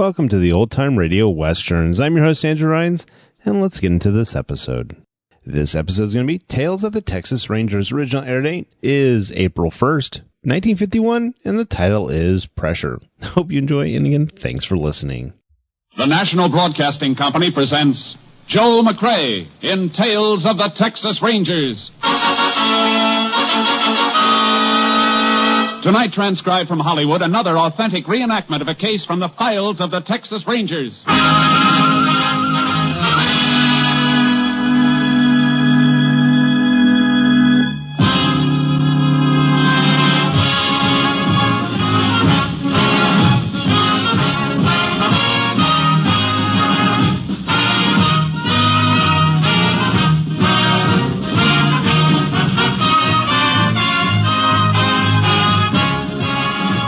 Welcome to the Old Time Radio Westerns. I'm your host, Andrew Rhynes, and let's get into this episode. This episode is going to be Tales of the Texas Rangers. Original air date is April 1st, 1951, and the title is Pressure. Hope you enjoy, and again, thanks for listening. The National Broadcasting Company presents Joel McCrea in Tales of the Texas Rangers. Tonight, transcribed from Hollywood, another authentic reenactment of a case from the files of the Texas Rangers.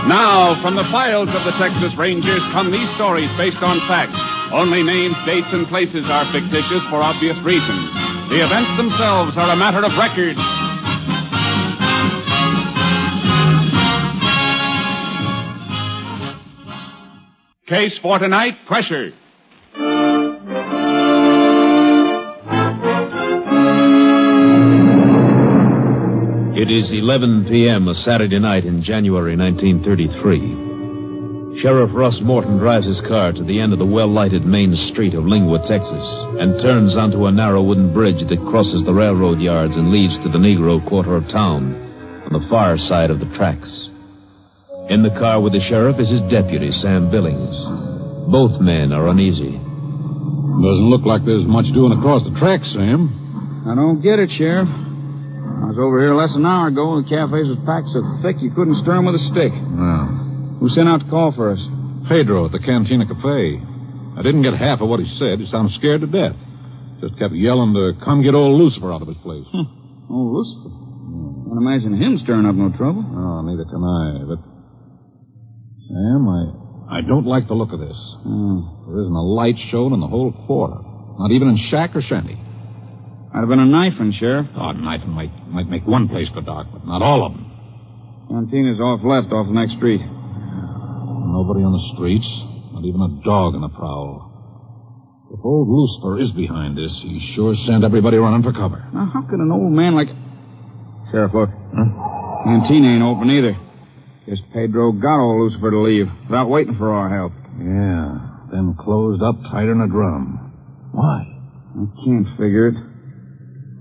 Now, from the files of the Texas Rangers come these stories based on facts. Only names, dates, and places are fictitious for obvious reasons. The events themselves are a matter of record. Case for tonight, Pressure. It is 11 p.m., a Saturday night in January 1933. Sheriff Russ Morton drives his car to the end of the well-lighted main street of Lingua, Texas, and turns onto a narrow wooden bridge that crosses the railroad yards and leads to the Negro quarter of town on the far side of the tracks. In the car with the sheriff is his deputy, Sam Billings. Both men are uneasy. Doesn't look like there's much doing across the tracks, Sam. I don't get it, Sheriff. I was over here less than an hour ago, and the cafes was packed so thick you couldn't stir 'em with a stick. No. Who sent out to call for us? Pedro at the Cantina Cafe. I didn't get half of what he said. He sounded scared to death. Just kept yelling to come get old Lucifer out of his place. Old Lucifer? Can't imagine him stirring up no trouble. No, neither can I. But, Sam, I don't like the look of this. There isn't a light shown in the whole quarter. Not even in shack or shanty. Might have been a knifing, Sheriff. Oh, knifing might make one place go dark, but not all of them. Cantina's off left, off the next street. Nobody on the streets. Not even a dog on the prowl. If old Lucifer is behind this, he sure sent everybody running for cover. Now, how could an old man like... Sheriff, look. Cantina ain't open either. Guess Pedro got old Lucifer to leave without waiting for our help. Yeah, then closed up tighter than a drum. Why? I can't figure it.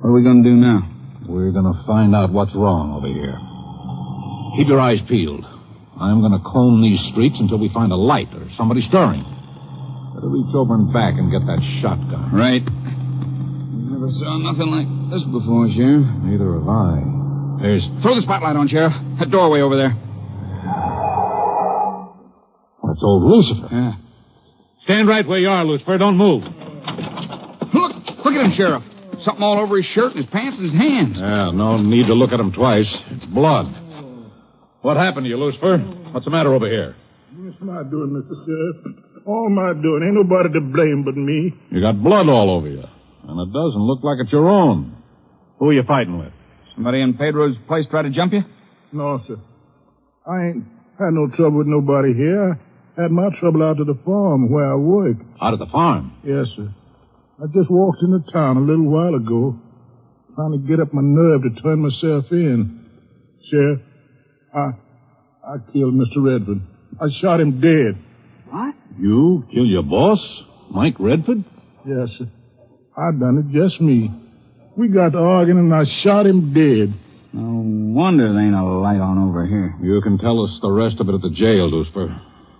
What are we going to do now? We're going to find out what's wrong over here. Keep your eyes peeled. I'm going to comb these streets until we find a light or somebody stirring. Better reach over and back and get that shotgun. Right. Never saw nothing like this before, Sheriff. Neither have I. There's... Throw the spotlight on, Sheriff. That doorway over there. That's old Lucifer. Yeah. Stand right where you are, Lucifer. Don't move. Look at him, Sheriff. Something all over his shirt and his pants and his hands. Yeah, no need to look at him twice. It's blood. What happened to you, Lucifer? What's the matter over here? It's my doing, Mr. Sheriff. All my doing. Ain't nobody to blame but me. You got blood all over you. And it doesn't look like it's your own. Who are you fighting with? Somebody in Pedro's place try to jump you? No, sir. I ain't had no trouble with nobody here. I had my trouble out at the farm where I work. Out at the farm? Yes, sir. I just walked into town a little while ago, trying to get up my nerve to turn myself in. Sheriff, I killed Mr. Redford. I shot him dead. What? You killed your boss, Mike Redford? Yes, sir. I done it, just me. We got to arguing and I shot him dead. No wonder there ain't a light on over here. You can tell us the rest of it at the jail, Lucifer.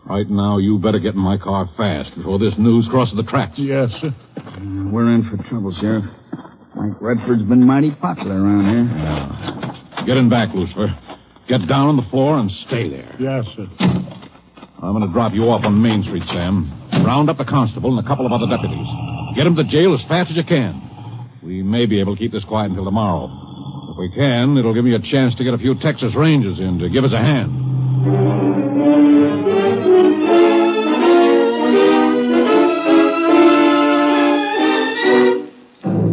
Right now, you better get in my car fast before this news crosses the tracks. Yes, sir. We're in for trouble, Sheriff. Mike Redford's been mighty popular around here. Yeah. Get in back, Lucifer. Get down on the floor and stay there. Yes, sir. I'm going to drop you off on Main Street, Sam. Round up the constable and a couple of other deputies. Get them to jail as fast as you can. We may be able to keep this quiet until tomorrow. If we can, it'll give me a chance to get a few Texas Rangers in to give us a hand.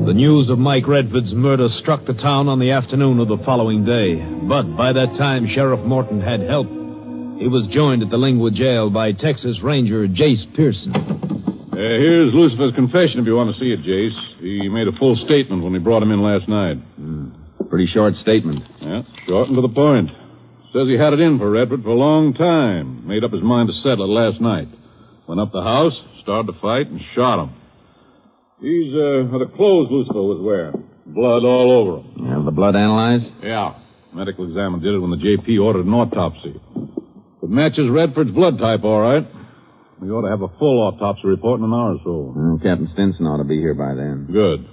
The news of Mike Redford's murder struck the town on the afternoon of the following day. But by that time, Sheriff Morton had help. He was joined at the Lingwood jail by Texas Ranger Jayce Pearson. Here's Lucifer's confession if you want to see it, Jayce. He made a full statement when he brought him in last night. Pretty short statement. Yeah, short and to the point. Says he had it in for Redford for a long time. Made up his mind to settle it last night. Went up the house, started to fight, and shot him. These are the clothes Lucifer was wearing. Blood all over him. You have the blood analyzed? Yeah. Medical examiner did it when the JP ordered an autopsy. It matches Redford's blood type, all right. We ought to have a full autopsy report in an hour or so. Captain Stinson ought to be here by then. Good.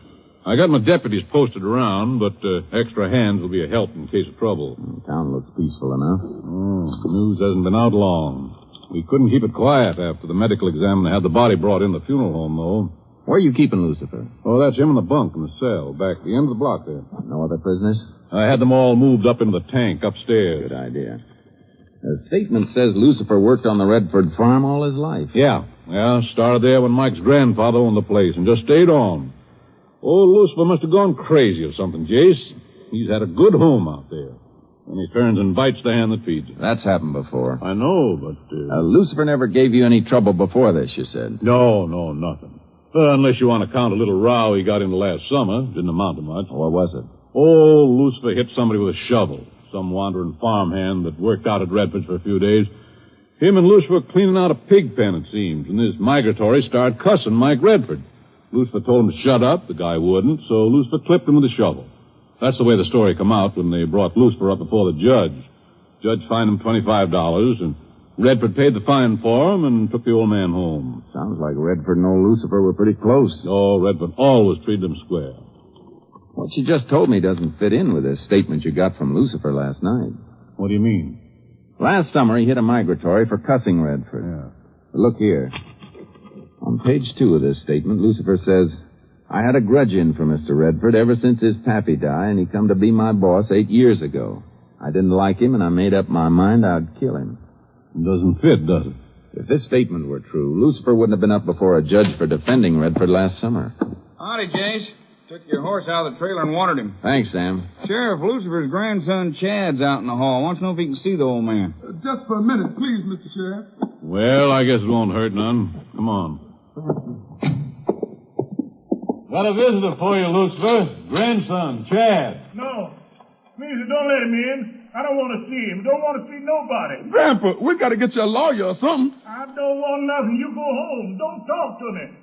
I got my deputies posted around, but extra hands will be a help in case of trouble. Town looks peaceful enough. News hasn't been out long. We couldn't keep it quiet after the medical examiner had the body brought in the funeral home, though. Where are you keeping Lucifer? Oh, that's him in the bunk in the cell, back at the end of the block there. No other prisoners? I had them all moved up into the tank upstairs. Good idea. The statement says Lucifer worked on the Redford farm all his life. Yeah, started there when Mike's grandfather owned the place and just stayed on. Old Lucifer must have gone crazy or something, Jayce. He's had a good home out there. And he turns and bites the hand that feeds him. That's happened before. I know, but... Lucifer never gave you any trouble before this, you said. No, nothing. Unless you want to count a little row he got into last summer. Didn't amount to much. What was it? Oh, Lucifer hit somebody with a shovel. Some wandering farmhand that worked out at Redford's for a few days. Him and Lucifer cleaning out a pig pen, it seems, and this migratory started cussing Mike Redford. Lucifer told him to shut up. The guy wouldn't, so Lucifer clipped him with a shovel. That's the way the story come out when they brought Lucifer up before the judge. Judge fined him $25, and Redford paid the fine for him and took the old man home. Sounds like Redford and old Lucifer were pretty close. Oh, Redford always treated him square. What you just told me doesn't fit in with this statement you got from Lucifer last night. What do you mean? Last summer, he hit a migratory for cussing Redford. Yeah. Look here. On page 2 of this statement, Lucifer says, I had a grudge in for Mr. Redford ever since his pappy died, and he come to be my boss 8 years ago. I didn't like him, and I made up my mind I'd kill him. It doesn't fit, does it? If this statement were true, Lucifer wouldn't have been up before a judge for defending Redford last summer. Howdy, Jayce. Took your horse out of the trailer and watered him. Thanks, Sam. Sheriff, Lucifer's grandson Chad's out in the hall. Wants to know if he can see the old man. Just for a minute, please, Mr. Sheriff. Well, I guess it won't hurt none. Come on. Got a visitor for you, Lucifer. Grandson, Chad. No. Please, don't let him in. I don't want to see him. Don't want to see nobody. Grandpa, we got to get you a lawyer or something. I don't want nothing. You go home. Don't talk to me.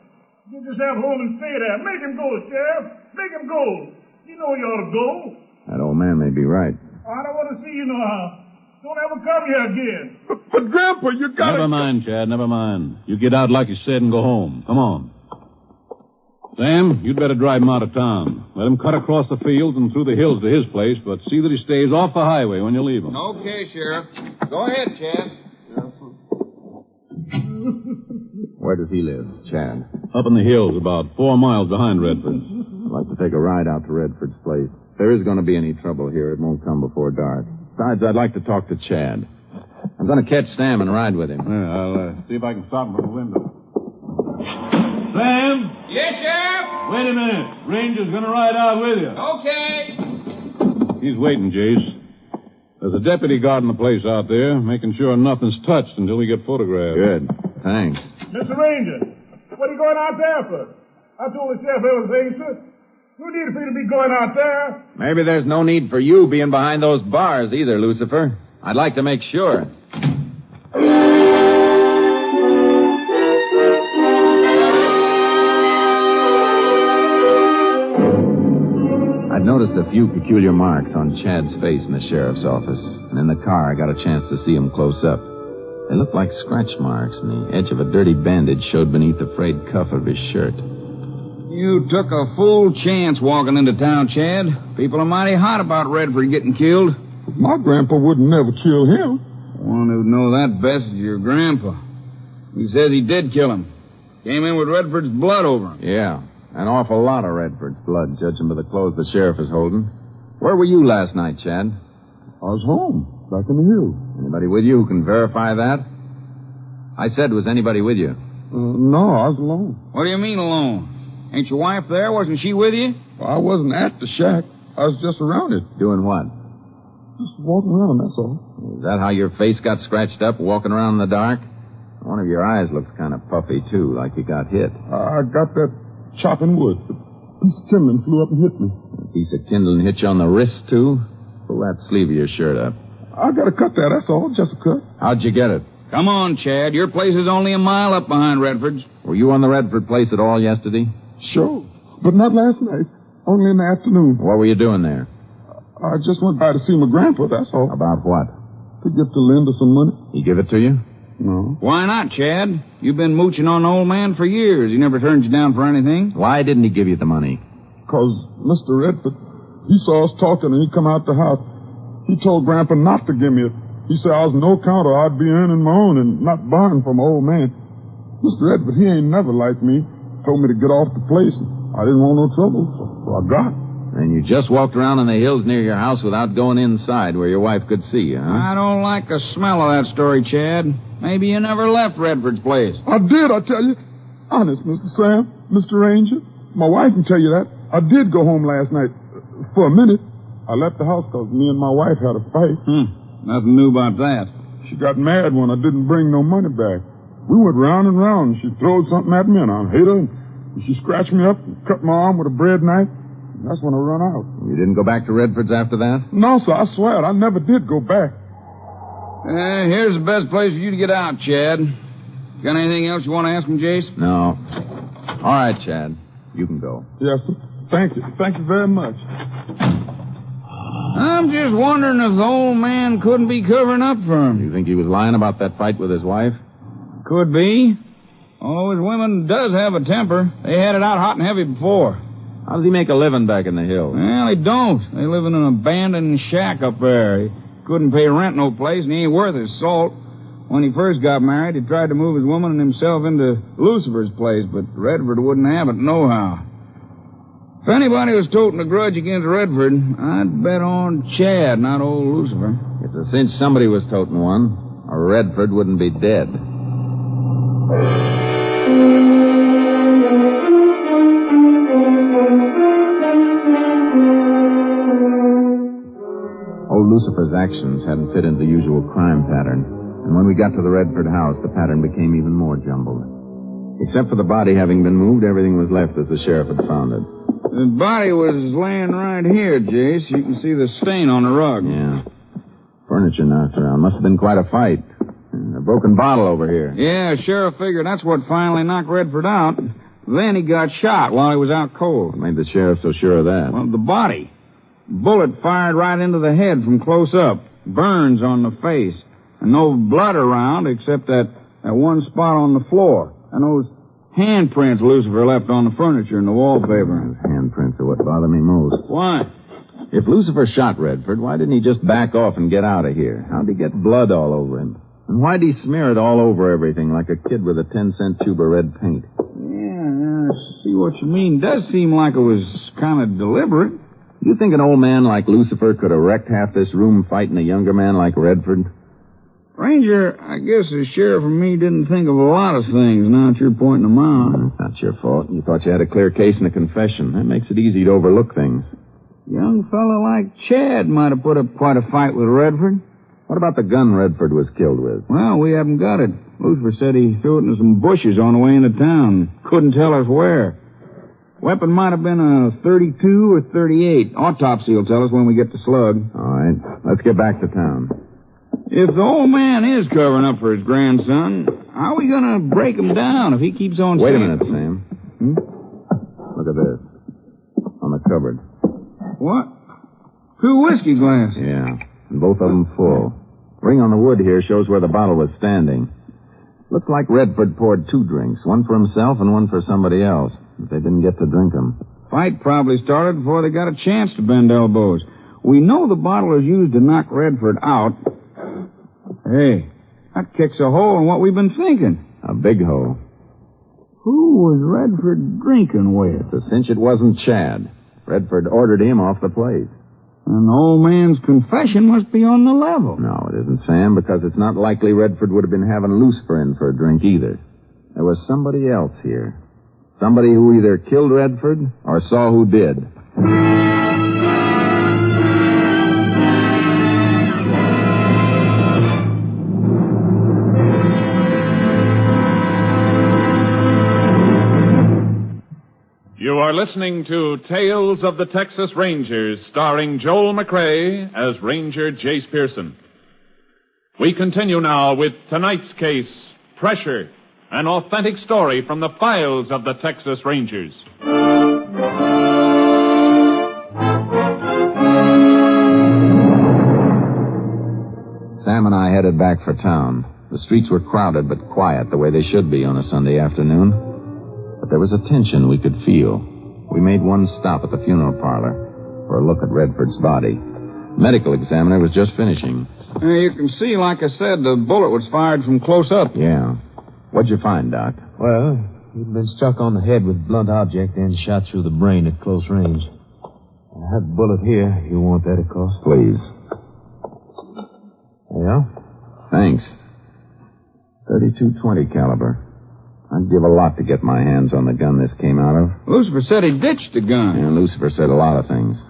You just have home and stay there. Make him go, Sheriff. Make him go. You know you ought to go. That old man may be right. I don't want to see you no how. Don't ever come here again. But Grandpa, you got to... Never mind, Chad, never mind. You get out like you said and go home. Come on. Sam, you'd better drive him out of town. Let him cut across the fields and through the hills to his place, but see that he stays off the highway when you leave him. Okay, Sheriff. Go ahead, Chad. Where does he live, Chad? Up in the hills, about 4 miles behind Redford. I'd like to take a ride out to Redford's place. If there is going to be any trouble here, it won't come before dark. Besides, I'd like to talk to Chad. I'm going to catch Sam and ride with him. Yeah, I'll see if I can stop him from the window. Sam? Yes, Sheriff? Wait a minute. Ranger's going to ride out with you. Okay. He's waiting, Jayce. There's a deputy guarding the place out there, making sure nothing's touched until we get photographed. Good. Thanks. Mr. Ranger, what are you going out there for? I told the sheriff everything, sir. No need for you to be going out there. Maybe there's no need for you being behind those bars either, Lucifer. I'd like to make sure. I'd noticed a few peculiar marks on Chad's face in the sheriff's office, and in the car I got a chance to see him close up. They looked like scratch marks, and the edge of a dirty bandage showed beneath the frayed cuff of his shirt. You took a full chance walking into town, Chad. People are mighty hot about Redford getting killed. My grandpa wouldn't never kill him. One who'd know that best is your grandpa. He says he did kill him. Came in with Redford's blood over him. Yeah, an awful lot of Redford's blood, judging by the clothes the sheriff is holding. Where were you last night, Chad? I was home, back in the hills. Anybody with you who can verify that? I said, was anybody with you? No, I was alone. What do you mean alone? Ain't your wife there? Wasn't she with you? Well, I wasn't at the shack. I was just around it. Doing what? Just walking around, that's all. Is that how your face got scratched up walking around in the dark? One of your eyes looks kind of puffy, too, like you got hit. I got that chopping wood. A piece of kindling flew up and hit me. A piece of kindling hit you on the wrist, too? Pull that sleeve of your shirt up. I got a cut there, that's all. Just a cut. How'd you get it? Come on, Chad. Your place is only a mile up behind Redford's. Were you on the Redford place at all yesterday? Sure. But not last night. Only in the afternoon. What were you doing there? I just went by to see my grandpa, that's all. About what? To give to Linda some money. He give it to you? No. Why not, Chad? You've been mooching on the old man for years. He never turned you down for anything. Why didn't he give you the money? Because Mr. Redford, he saw us talking and he come out the house. He told Grandpa not to give me it. He said I was no count or I'd be earning my own and not borrowing from my old man. Mr. Redford, he ain't never liked me. Told me to get off the place. I didn't want no trouble, so I got it. And you just walked around in the hills near your house without going inside where your wife could see you, huh? I don't like the smell of that story, Chad. Maybe you never left Redford's place. I did, I tell you. Honest, Mr. Sam, Mr. Ranger. My wife can tell you that. I did go home last night. For a minute. I left the house because me and my wife had a fight. Nothing new about that. She got mad when I didn't bring no money back. We went round and round, and she throwed something at me, and I hit her, and she scratched me up and cut my arm with a bread knife. That's when I run out. You didn't go back to Redford's after that? No, sir, I swear it. I never did go back. Here's the best place for you to get out, Chad. Got anything else you want to ask him, Jayce? No. All right, Chad. You can go. Yes, sir. Thank you. Thank you very much. I'm just wondering if the old man couldn't be covering up for him. You think he was lying about that fight with his wife? Could be. Oh, his woman does have a temper. They had it out hot and heavy before. How does he make a living back in the hills? Well, he don't. They live in an abandoned shack up there. He couldn't pay rent no place, and he ain't worth his salt. When he first got married, he tried to move his woman and himself into Lucifer's place, but Redford wouldn't have it nohow. If anybody was toting a grudge against Redford, I'd bet on Chad, not old Lucifer. It's a cinch somebody was toting one, or Redford wouldn't be dead. Old Lucifer's actions hadn't fit into the usual crime pattern, and when we got to the Redford house, the pattern became even more jumbled. Except for the body having been moved, everything was left as the sheriff had found it. The body was laying right here, Jayce. You can see the stain on the rug. Yeah. Furniture knocked around. Must have been quite a fight. And a broken bottle over here. Yeah, sheriff figured that's what finally knocked Redford out. Then he got shot while he was out cold. What made the sheriff so sure of that? Well, the body. Bullet fired right into the head from close up. Burns on the face. And no blood around except that one spot on the floor. And those handprints Lucifer left on the furniture and the wallpaper. Those handprints are what bother me most. Why? If Lucifer shot Redford, why didn't he just back off and get out of here? How'd he get blood all over him? And why'd he smear it all over everything like a kid with a 10-cent tube of red paint? Yeah, I see what you mean. Does seem like it was kind of deliberate. You think an old man like Lucifer could have wrecked half this room fighting a younger man like Redford? Ranger, I guess the sheriff and me didn't think of a lot of things now that you're pointing them out. It's not your fault. You thought you had a clear case and a confession. That makes it easy to overlook things. Young fella like Chad might have put up quite a fight with Redford. What about the gun Redford was killed with? Well, we haven't got it. Lucifer said he threw it into some bushes on the way into town. Couldn't tell us where. Weapon might have been a 32 or 38. Autopsy will tell us when we get the slug. All right. Let's get back to town. If the old man is covering up for his grandson, how are we going to break him down if he keeps on Wait a saying... minute, Sam. Look at this. On the cupboard. What? 2 whiskey glasses. Yeah. And both of them full. Ring on the wood here shows where the bottle was standing. Looks like Redford poured 2 drinks, one for himself and one for somebody else. But they didn't get to drink them. Fight probably started before they got a chance to bend elbows. We know the bottle was used to knock Redford out. Hey, that kicks a hole in what we've been thinking. A big hole. Who was Redford drinking with? It's a cinch it wasn't Chad. Redford ordered him off the place. And the old man's confession must be on the level. No, it isn't, Sam, because it's not likely Redford would have been having Lucifer in for a drink either. There was somebody else here. Somebody who either killed Redford or saw who did. are listening to Tales of the Texas Rangers, starring Joel McCrea as Ranger Jayce Pearson. We continue now with tonight's case, Pressure, an authentic story from the files of the Texas Rangers. Sam and I headed back for town. The streets were crowded but quiet, the way they should be on a Sunday afternoon. But there was a tension we could feel. We made one stop at the funeral parlor for a look at Redford's body. The medical examiner was just finishing. You can see, like I said, the bullet was fired from close up. Yeah. What'd you find, Doc? Well, he'd been struck on the head with a blunt object and shot through the brain at close range. I have a bullet here. You want that, of course? Please. Yeah? Thanks. .32-20 caliber. I'd give a lot to get my hands on the gun this came out of. Lucifer said he ditched the gun. Yeah, Lucifer said a lot of things.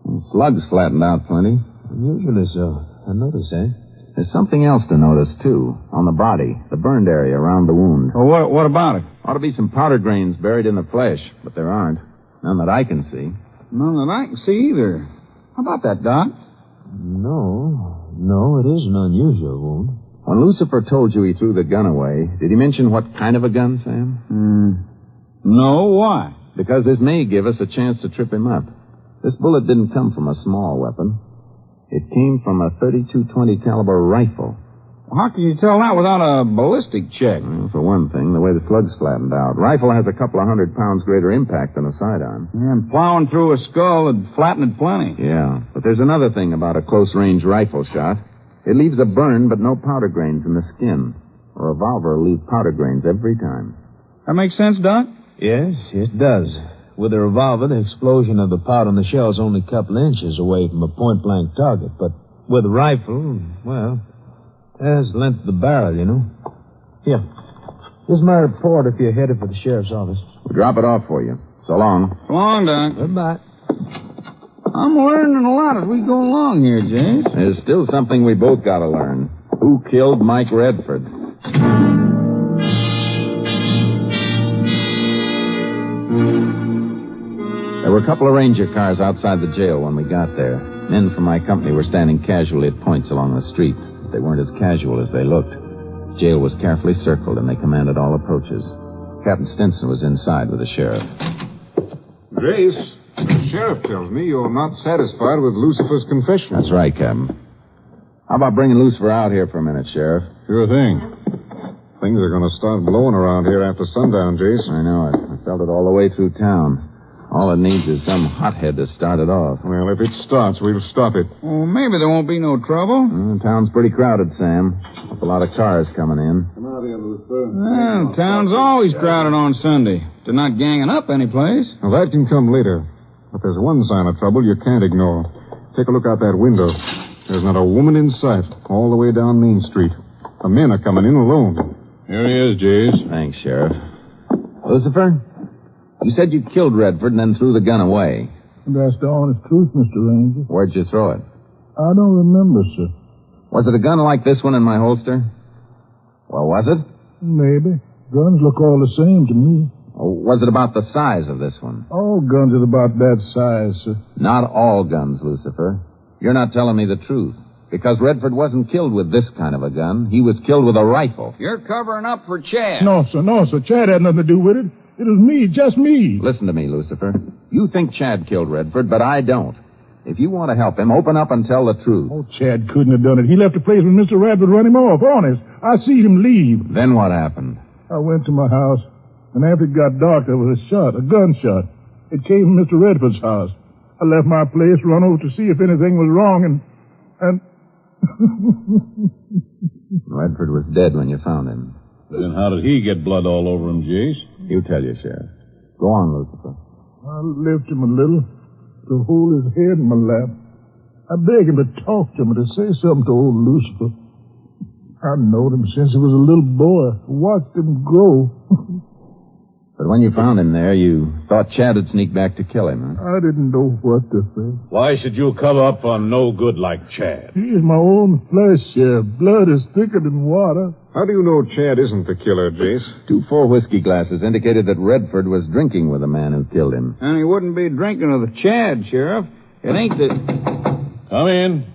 And slugs flattened out plenty. Unusually so. I notice, eh? There's something else to notice, too. On the body. The burned area around the wound. Well, what about it? Ought to be some powder grains buried in the flesh, but there aren't. None that I can see. None that I can see either. How about that, Doc? No, it is an unusual wound. When Lucifer told you he threw the gun away, did he mention what kind of a gun, Sam? No, why? Because this may give us a chance to trip him up. This bullet didn't come from a small weapon. It came from a .32-20 caliber rifle. Well, how can you tell that without a ballistic check? Well, for one thing, the way the slugs flattened out. Rifle has a couple of 100 pounds greater impact than a sidearm. Yeah, and plowing through a skull would flatten it plenty. Yeah, but there's another thing about a close-range rifle shot. It leaves a burn, but no powder grains in the skin. A revolver will leave powder grains every time. That makes sense, Doc? Yes, it does. With a revolver, the explosion of the powder in the shell is only a couple inches away from a point-blank target. But with a rifle, well, there's the length of the barrel, you know. Here. This is my report if you're headed for the sheriff's office. We'll drop it off for you. So long. So long, Doc. Goodbye. I'm learning a lot as we go along here, Jayce. There's still something we both got to learn. Who killed Mike Redford? There were a couple of ranger cars outside the jail when we got there. Men from my company were standing casually at points along the street. But they weren't as casual as they looked. The jail was carefully circled, and they commanded all approaches. Captain Stinson was inside with the sheriff. Jayce, the sheriff tells me you're not satisfied with Lucifer's confession. That's right, Captain. How about bringing Lucifer out here for a minute, Sheriff? Sure thing. Things are going to start blowing around here after sundown, Jayce. I know it. I felt it all the way through town. All it needs is some hothead to start it off. Well, if it starts, we'll stop it. Well, maybe there won't be no trouble. Town's pretty crowded, Sam. A lot of cars coming in. Come out here, Lucifer. Well, town's always crowded on Sunday. They're not ganging up any place. Well, that can come later. But there's one sign of trouble you can't ignore. Take a look out that window. There's not a woman in sight all the way down Main Street. The men are coming in alone. Here he is, Jayce. Thanks, Sheriff. Lucifer, you said you killed Redford and then threw the gun away. That's the honest truth, Mr. Ranger. Where'd you throw it? I don't remember, sir. Was it a gun like this one in my holster? Well, was it? Maybe. Guns look all the same to me. Or was it about the size of this one? All guns are about that size, sir. Not all guns, Lucifer. You're not telling me the truth. Because Redford wasn't killed with this kind of a gun. He was killed with a rifle. You're covering up for Chad. No, sir. Chad had nothing to do with it. It was me, just me. Listen to me, Lucifer. You think Chad killed Redford, but I don't. If you want to help him, open up and tell the truth. Oh, Chad couldn't have done it. He left the place when Mr. Radford run him off, honest. I see him leave. Then what happened? I went to my house, and after it got dark, there was a gunshot. It came from Mr. Redford's house. I left my place, run over to see if anything was wrong, and... Redford was dead when you found him. Then how did he get blood all over him, Jayce? You tell your sheriff. Go on, Lucifer. I lift him a little to hold his head in my lap. I begged him to talk to me, to say something to old Lucifer. I've known him since he was a little boy. Watched him grow. But when you found him there, you thought Chad would sneak back to kill him, huh? I didn't know what to think. Why should you cover up on no good like Chad? He is my own flesh, Sheriff. Blood is thicker than water. How do you know Chad isn't the killer, Jayce? 2 full whiskey glasses indicated that Redford was drinking with the man who killed him. And he wouldn't be drinking with the Chad, Sheriff. It ain't the... Come in.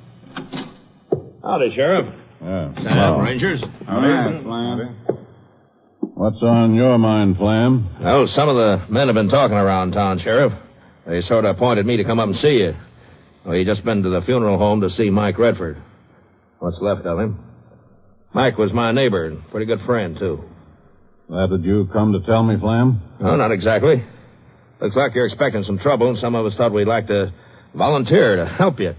Howdy, Sheriff. Yeah. Rangers. Howdy, Flam. What's on your mind, Flam? Well, some of the men have been talking around town, Sheriff. They sort of appointed me to come up and see you. Well, you just been to the funeral home to see Mike Redford. What's left of him. Mike was my neighbor and pretty good friend, too. That did you come to tell me, Flam? No, not exactly. Looks like you're expecting some trouble, and some of us thought we'd like to volunteer to help you.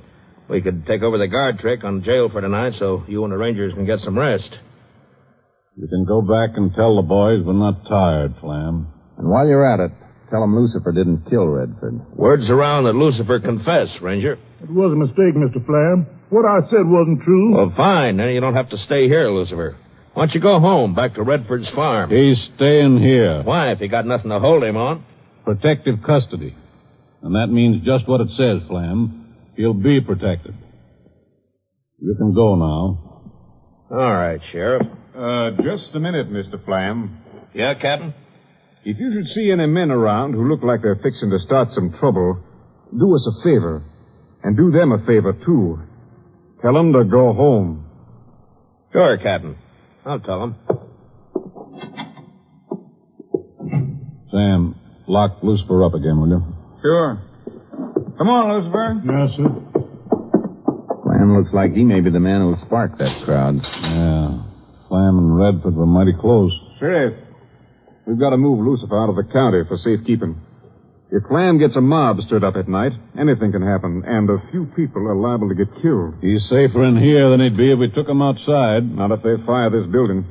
We could take over the guard trick on jail for tonight so you and the Rangers can get some rest. You can go back and tell the boys we're not tired, Flam. And while you're at it, tell them Lucifer didn't kill Redford. Word's around that Lucifer confessed, Ranger. It was a mistake, Mr. Flam. What I said wasn't true. Well, fine. Then you don't have to stay here, Lucifer. Why don't you go home, back to Redford's farm? He's staying here. Why, if you got nothing to hold him on? Protective custody. And that means just what it says, Flam. He'll be protected. You can go now. All right, Sheriff. Just a minute, Mr. Flam. Yeah, Captain? If you should see any men around who look like they're fixing to start some trouble, do us a favor. And do them a favor, too. Tell them to go home. Sure, Captain. I'll tell them. Sam, lock Lucifer up again, will you? Sure. Come on, Lucifer. Yes, sir. Flam looks like he may be the man who sparked that crowd. Yeah. Flam and Redford were mighty close. Sheriff, we've got to move Lucifer out of the county for safekeeping. If Flam gets a mob stirred up at night, anything can happen, and a few people are liable to get killed. He's safer in here than he'd be if we took him outside. Not if they fire this building.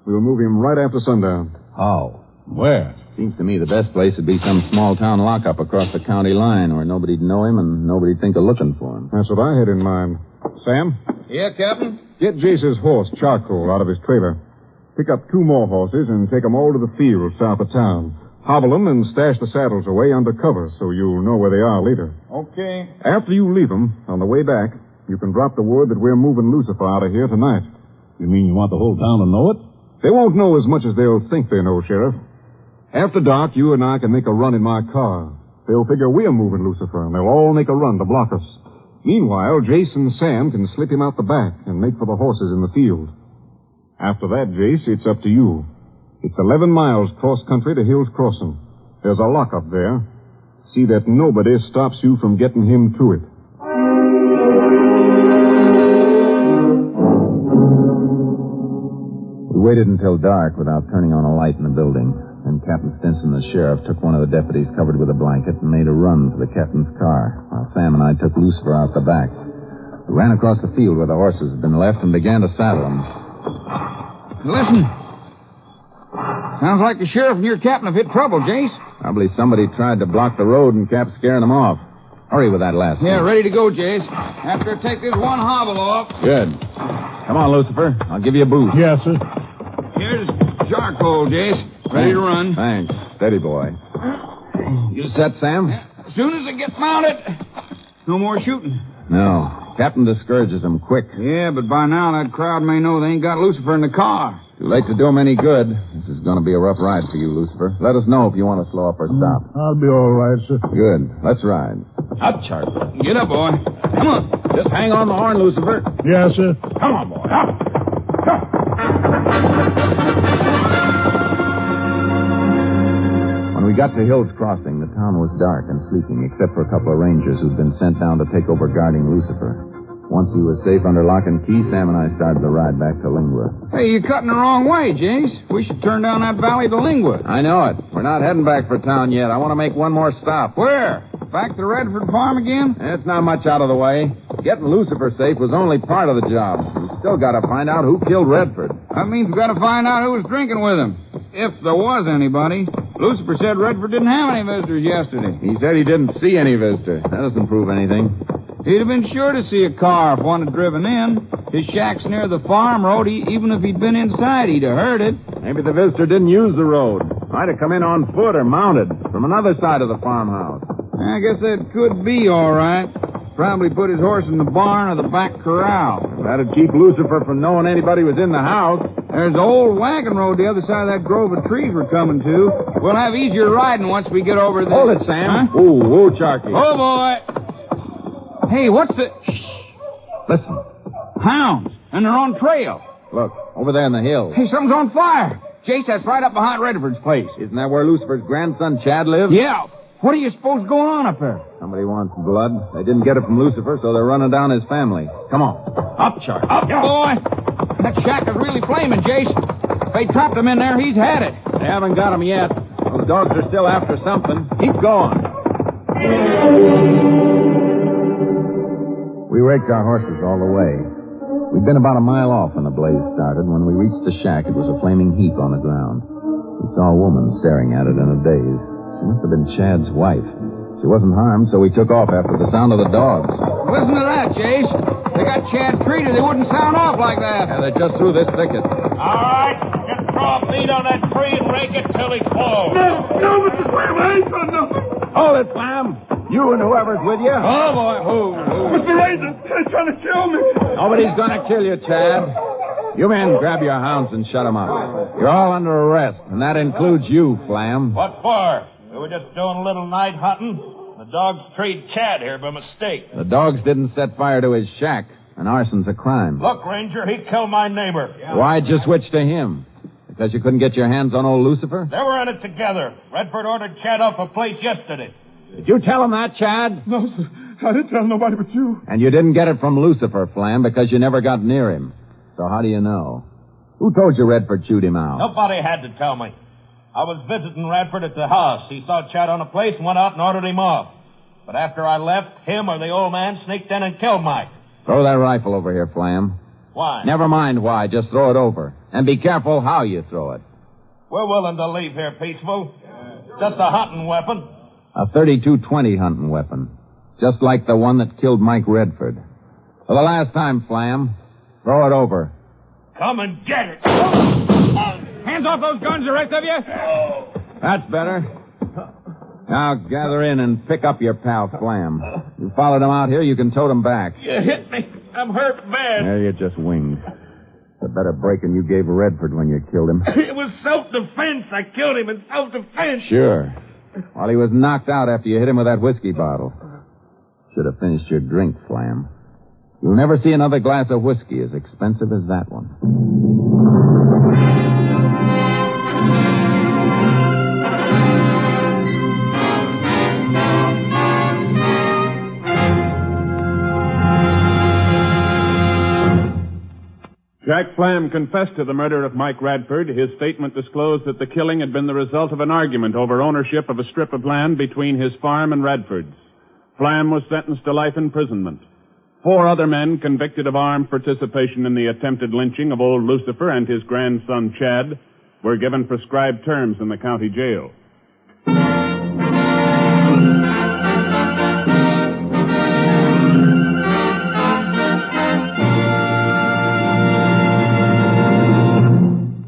We'll move him right after sundown. How? Where? Seems to me the best place would be some small-town lockup across the county line where nobody'd know him and nobody'd think of looking for him. That's what I had in mind. Sam? Yeah, Captain? Get Jayce's horse, Charcoal, out of his trailer. Pick up 2 more horses and take them all to the field south of town. Hobble them and stash the saddles away under cover so you'll know where they are later. Okay. After you leave them, on the way back, you can drop the word that we're moving Lucifer out of here tonight. You mean you want the whole town to know it? They won't know as much as they'll think they know, Sheriff. After dark, you and I can make a run in my car. They'll figure we're moving Lucifer, and they'll all make a run to block us. Meanwhile, Jayce and Sam can slip him out the back and make for the horses in the field. After that, Jayce, it's up to you. It's 11 miles cross-country to Hill's Crossing. There's a lockup there. See that nobody stops you from getting him to it. We waited until dark without turning on a light in the building. Then Captain Stinson, the sheriff, took one of the deputies covered with a blanket and made a run for the captain's car, while Sam and I took Lucifer out the back. We ran across the field where the horses had been left and began to saddle them. Listen. Sounds like the sheriff and your captain have hit trouble, Jayce. Probably somebody tried to block the road and kept scaring them off. Hurry with that last Yeah, scene. ready to go, Jayce. After I take this one hobble off. Good. Come on, Lucifer. I'll give you a boost. Yes, sir. Here's charcoal, Jayce. Ready to run. Thanks. Steady, boy. You set, Sam? As soon as I get mounted, no more shooting. No. Captain discourages them quick. Yeah, but by now that crowd may know they ain't got Lucifer in the car. Too late to do them any good. This is going to be a rough ride for you, Lucifer. Let us know if you want to slow up or stop. I'll be all right, sir. Good. Let's ride. Up, Charlie. Get up, boy. Come on. Just hang on the horn, Lucifer. Yes, sir. Come on, boy. Up. When we got to Hill's Crossing, the town was dark and sleeping, except for a couple of rangers who'd been sent down to take over guarding Lucifer. Once he was safe under lock and key, Sam and I started the ride back to Lingua. Hey, you're cutting the wrong way, Jayce. We should turn down that valley to Lingua. I know it. We're not heading back for town yet. I want to make one more stop. Where? Back to the Redford farm again? It's not much out of the way. Getting Lucifer safe was only part of the job. We still got to find out who killed Redford. That means we've got to find out who was drinking with him. If there was anybody. Lucifer said Redford didn't have any visitors yesterday. He said he didn't see any visitor. That doesn't prove anything. He'd have been sure to see a car if one had driven in. His shack's near the farm road. Even if he'd been inside, he'd have heard it. Maybe the visitor didn't use the road. Might have come in on foot or mounted from another side of the farmhouse. I guess that could be all right. Probably put his horse in the barn or the back corral. That'd keep Lucifer from knowing anybody was in the house. There's the old wagon road the other side of that grove of trees we're coming to. We'll have easier riding once we get over there. Hold it, Sam. Huh? Whoa, Charky. Oh, boy. Hey, what's the... Shh. Listen. Hounds. And they're on trail. Look, over there in the hills. Hey, something's on fire. Jayce, that's right up behind Redford's place. Isn't that where Lucifer's grandson Chad lives? Yeah. What do you suppose is going on up there? Somebody wants blood. They didn't get it from Lucifer, so they're running down his family. Come on. Up, Charky. Up, boy. That shack is really flaming, Jayce. If they trapped him in there, he's had it. They haven't got him yet. Those dogs are still after something. Keep going. We raked our horses all the way. We'd been about a mile off when the blaze started. When we reached the shack, it was a flaming heap on the ground. We saw a woman staring at it in a daze. She must have been Chad's wife. She wasn't harmed, so we took off after the sound of the dogs. Listen to that, Jayce. They got Chad treated. They wouldn't sound off like that. Yeah, they're just through this thicket. All right, just throw a bead on that tree and rake it till he falls. No, Mr. Slam, I ain't done nothing. Hold it, Slam. You and whoever's with you. Oh, boy. Who? Mr. Ranger, they're trying to kill me. Nobody's gonna kill you, Chad. You men grab your hounds and shut them up. You're all under arrest, and that includes you, Flam. What for? We were just doing a little night hunting. The dogs treed Chad here by mistake. The dogs didn't set fire to his shack, and arson's a crime. Look, Ranger, he killed my neighbor. Why'd you switch to him? Because you couldn't get your hands on old Lucifer? They were in it together. Redford ordered Chad off a place yesterday. Did you tell him that, Chad? No, sir. I didn't tell nobody but you. And you didn't get it from Lucifer, Flam, because you never got near him. So how do you know? Who told you Redford chewed him out? Nobody had to tell me. I was visiting Redford at the house. He saw Chad on a place and went out and ordered him off. But after I left, him or the old man sneaked in and killed Mike. Throw that rifle over here, Flam. Why? Never mind why. Just throw it over. And be careful how you throw it. We're willing to leave here peaceful. Just a hunting weapon. A .32-20 hunting weapon. Just like the one that killed Mike Redford. For the last time, Flam, throw it over. Come and get it. Hands off those guns, the rest of you. That's better. Now gather in and pick up your pal, Flam. You followed him out here, you can tote him back. You hit me. I'm hurt bad. There, you just winged. It's a better breaking you gave Redford when you killed him. It was self-defense. I killed him in self-defense. Sure. While he was knocked out after you hit him with that whiskey bottle. Should have finished your drink, Flam. You'll never see another glass of whiskey as expensive as that one. Jack Flam confessed to the murder of Mike Radford. His statement disclosed that the killing had been the result of an argument over ownership of a strip of land between his farm and Radford's. Flam was sentenced to life imprisonment. 4 other men convicted of armed participation in the attempted lynching of old Lucifer and his grandson Chad were given prescribed terms in the county jail.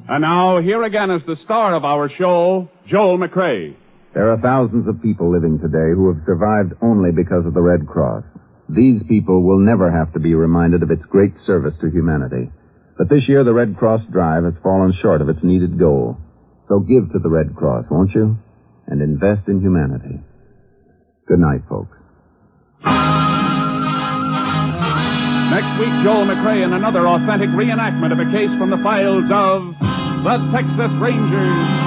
And now, here again is the star of our show, Joel McCrea. There are thousands of people living today who have survived only because of the Red Cross. These people will never have to be reminded of its great service to humanity. But this year, the Red Cross drive has fallen short of its needed goal. So give to the Red Cross, won't you? And invest in humanity. Good night, folks. Next week, Joel McCrea in another authentic reenactment of a case from the files of the Texas Rangers.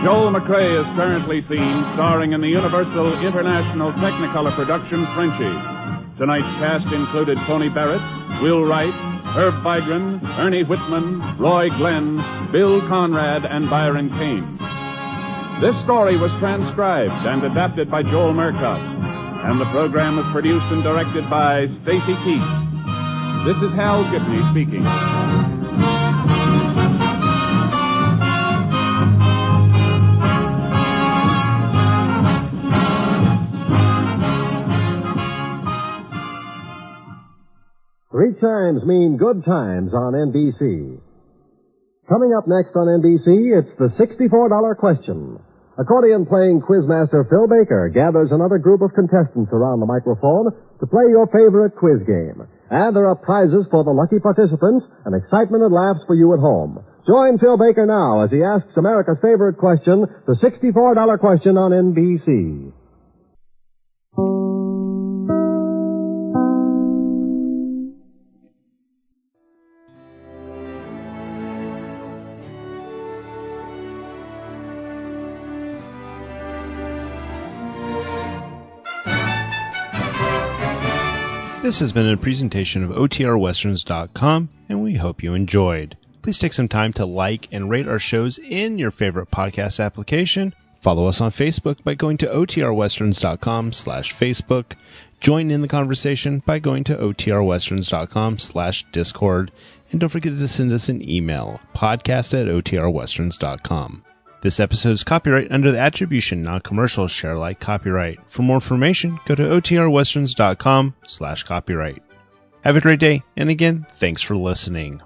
Joel McCrea is currently seen starring in the Universal International Technicolor production Frenchie. Tonight's cast included Tony Barrett, Will Wright, Herb Vigran, Ernie Whitman, Roy Glenn, Bill Conrad, and Byron Kane. This story was transcribed and adapted by Joel Murcott, and the program was produced and directed by Stacy Keach. This is Hal Gibney speaking. 3 chimes mean good times on NBC. Coming up next on NBC, it's the $64 question. Accordion-playing quizmaster Phil Baker gathers another group of contestants around the microphone to play your favorite quiz game. And there are prizes for the lucky participants and excitement and laughs for you at home. Join Phil Baker now as he asks America's favorite question, the $64 question on NBC. This has been a presentation of OTRWesterns.com, and we hope you enjoyed. Please take some time to like and rate our shows in your favorite podcast application. Follow us on Facebook by going to OTRWesterns.com/Facebook. Join in the conversation by going to OTRWesterns.com/Discord. And don't forget to send us an email, podcast@OTRWesterns.com. This episode is copyright under the Attribution Non-Commercial Share Alike copyright. For more information, go to OTRWesterns.com/copyright. Have a great day, and again, thanks for listening.